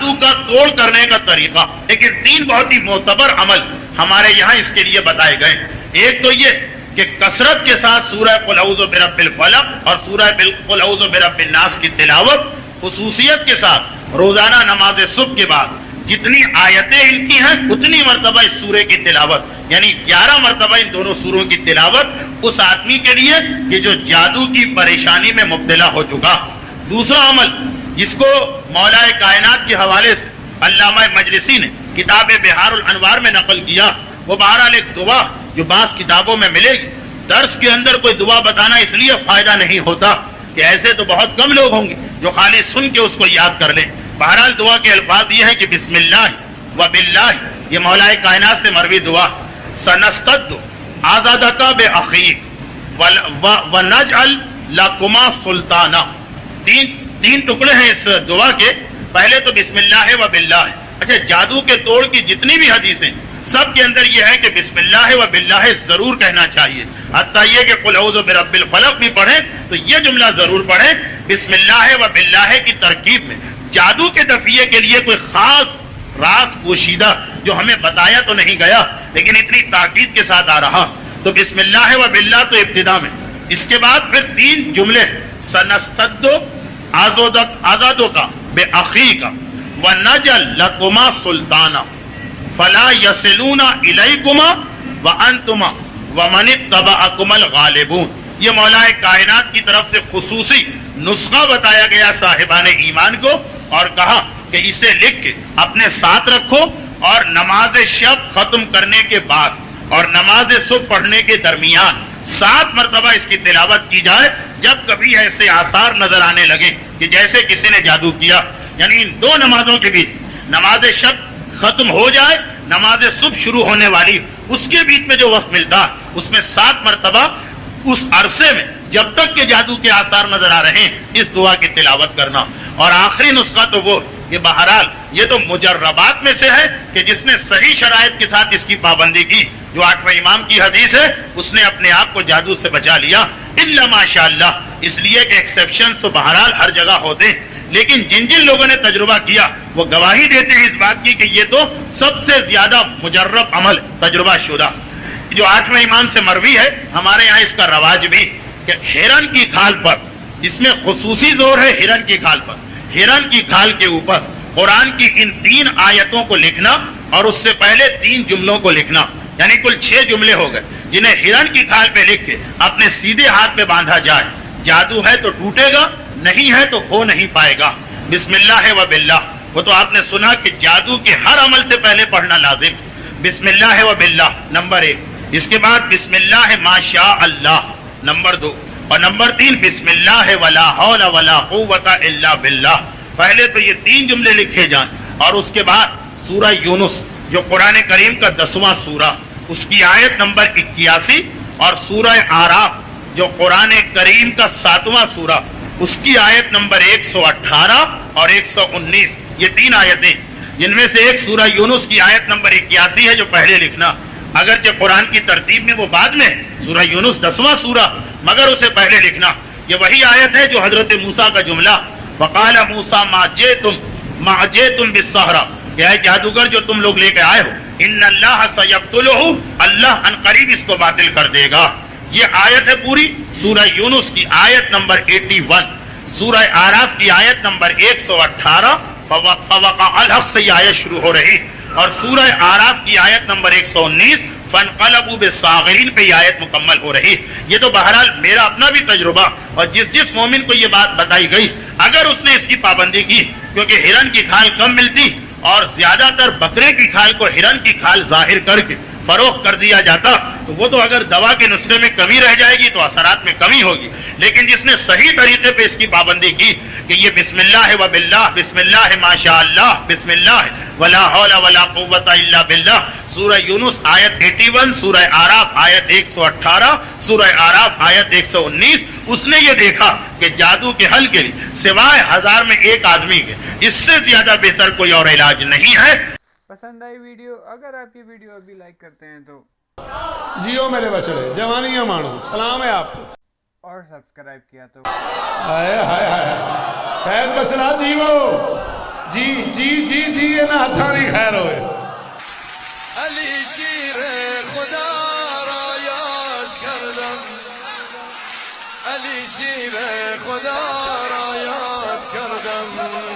جادو کا توڑ کرنے کا طریقہ. لیکن 3 بہت ہی معتبر عمل ہمارے یہاں اس کے لیے بتائے گئے. ایک تو یہ کہ کثرت کے ساتھ سورہ قل اعوذ برب الفلق اور سورہ قل اعوذ برب الناس کی تلاوت، خصوصیت کے ساتھ روزانہ نماز صبح کے بعد جتنی آیتیں ان کی ہیں اتنی مرتبہ اس سورے کی تلاوت، یعنی 11 مرتبہ ان دونوں سوروں کی تلاوت اس آدمی کے لیے کہ جو جادو کی پریشانی میں مبتلا ہو چکا. دوسرا عمل جس کو مولا کائنات کے حوالے سے علامہ مجلسی نے کتاب بہار الانوار میں نقل کیا، وہ بہرحال ایک دعا جو بعض کتابوں میں ملے گی. درس کے اندر کوئی دعا بتانا اس لیے فائدہ نہیں ہوتا کہ ایسے تو بہت کم لوگ ہوں گے جو خالی سن کے اس کو یاد کر لیں. بہرحال دعا کے الفاظ یہ ہیں کہ بسم اللہ و باللہ، یہ مولا کائنات سے مروی دعا. سنستد آزادک باخیک ونجعل لکما سلطانہ. تین ٹکڑے ہیں اس دعا کے. پہلے تو بسم اللہ و باللہ. اچھا، جادو کے توڑ کی جتنی بھی حدیثیں سب کے اندر یہ ہے کہ بسم اللہ و باللہ ضرور کہنا چاہیے. حتیٰ یہ کہ قل اعوذ برب الفلق بھی پڑھیں تو یہ جملہ ضرور پڑھیں بسم اللہ و باللہ کی ترکیب میں. جادو کے دفیے کے لیے کوئی خاص راز پوشیدہ جو ہمیں بتایا تو نہیں گیا، لیکن اتنی تاکید کے ساتھ آ رہا. تو بسم اللہ و باللہ تو ابتدا میں. اس کے بعد پھر 3 جملے سنستد آزادو کا بے عقی کا ونجعل لکما سلطانہ فلا یصلون الیکما وانتما ومن اتبعکما الغالبون. یہ مولا کائنات کی طرف سے خصوصی نسخہ بتایا گیا صاحبان ایمان کو، اور کہا کہ اسے لکھ کے اپنے ساتھ رکھو اور نماز شب ختم کرنے کے بعد اور نماز صبح پڑھنے کے درمیان 7 مرتبہ اس کی تلاوت کی جائے. جب کبھی ایسے آثار نظر آنے لگے کہ جیسے کسی نے جادو کیا، یعنی ان 2 نمازوں کے بیچ نماز شب ختم ہو جائے، نماز صبح شروع ہونے والی، اس کے بیچ میں جو وقت ملتا اس میں 7 مرتبہ اس عرصے میں جب تک کہ جادو کے آثار نظر آ رہے ہیں اس دعا کی تلاوت کرنا. اور آخری نسخہ تو وہ کہ بہرحال یہ تو مجربات میں سے ہے کہ جس نے صحیح شرائط کے ساتھ اس کی پابندی کی، جو 8ویں امام کی حدیث ہے، اس نے اپنے آپ کو جادو سے بچا لیا. الا ماشاء اللہ، اس لیے کہ ایکسیپشنز تو بہرحال ہر جگہ ہوتے ہیں، لیکن جن لوگوں نے تجربہ کیا وہ گواہی دیتے ہیں اس بات کی کہ یہ تو سب سے زیادہ مجرب عمل تجربہ شدہ. جو 8ویں امام سے مروی ہے، ہمارے یہاں اس کا رواج بھی کہ ہرن کی کھال پر، اس میں خصوصی زور ہے ہرن کی کھال پر، ہرن کی کھال کے اوپر قرآن کی ان 3 آیتوں کو لکھنا اور اس سے پہلے 3 جملوں کو لکھنا، یعنی کل 6 جملے ہو گئے جنہیں ہرن کی کھال پہ لکھ کے اپنے سیدھے ہاتھ پہ باندھا جائے. جادو ہے تو ٹوٹے گا، نہیں ہے تو کھو نہیں پائے گا. بسم اللہ و باللہ، وہ تو آپ نے سنا کہ جادو کے ہر عمل سے پہلے پڑھنا لازم. بسم اللہ و باللہ نمبر 1. اس کے بعد بسم اللہ ما شاء اللہ نمبر 2. اور نمبر 3 بسم اللہ ولا حول ولا قوت الا باللہ. پہلے تو یہ 3 جملے لکھے جائیں اور اس کے بعد سورہ یونس جو قرآن کریم کا 10واں سورہ، اس کی آیت نمبر 81 اور سورہ آراف جو قرآن کریم کا 7واں سورہ، اس کی آیت نمبر 118 اور 119، یہ 3 آیتیں جن میں سے ایک سورہ یونس کی آیت نمبر 81 ہے جو پہلے لکھنا. اگرچہ قرآن کی ترتیب میں وہ بعد میں ہے، سورہ یونس 10واں سورہ، مگر اسے پہلے لکھنا. یہ وہی آیت ہے جو حضرت موسیٰ کا جملہ وقال موسیٰ ما جئتم بالسحرہ، کہ اے جادوگر جو تم لوگ لے کے آئے ہو، ان اللہ سیبطلہ، اللہ ان قریب اس کو باطل کر دے گا. یہ آیت ہے پوری سورہ یونس کی آیت نمبر 81. سورہ آراف کی آیت نمبر 118 فوقع الحق سے یہ آیت شروع ہو رہی، اور سورہ آراف کی آیت نمبر 119 فانقلبوا بالصاغرین پہ یہ آیت مکمل ہو رہی. یہ تو بہرحال میرا اپنا بھی تجربہ، اور جس مومن کو یہ بات بتائی گئی اگر اس نے اس کی پابندی کی، کیونکہ ہرن کی کھال کم ملتی اور زیادہ تر بکرے کی کھال کو ہرن کی کھال ظاہر کر کے فروخت کر دیا جاتا، تو وہ تو اگر دوا کے نسخے میں کمی رہ جائے گی تو اثرات میں کمی ہوگی. لیکن جس نے صحیح طریقے پہ اس کی پابندی کی کہ یہ بسم اللہ و باللہ، بسم اللہ ما شاء اللہ، بسم اللہ ولا حول ولا قوت الا باللہ، سورہ یونس آیت 81، سورہ آراف آیت 118، سورہ آراف آیت 119، اس نے یہ دیکھا کہ جادو کے حل کے لیے سوائے 1000 میں 1 آدمی کے اس سے زیادہ بہتر کوئی اور علاج نہیں ہے. پسند آئی ویڈیو؟ اگر آپ یہ ویڈیو ابھی لائک کرتے ہیں تو جیو میرے بچڑے، جوانیاں مانو، سلام ہے آپ کو، اور سبسکرائب کیا تو ہائے ہائے ہائے، خیر بچڑا جیو. جی جی جی جی یہ نہ ہتھانی خیر ہوئے علی شیر خدا را یاد کردم علی شیر خدا را یاد کردم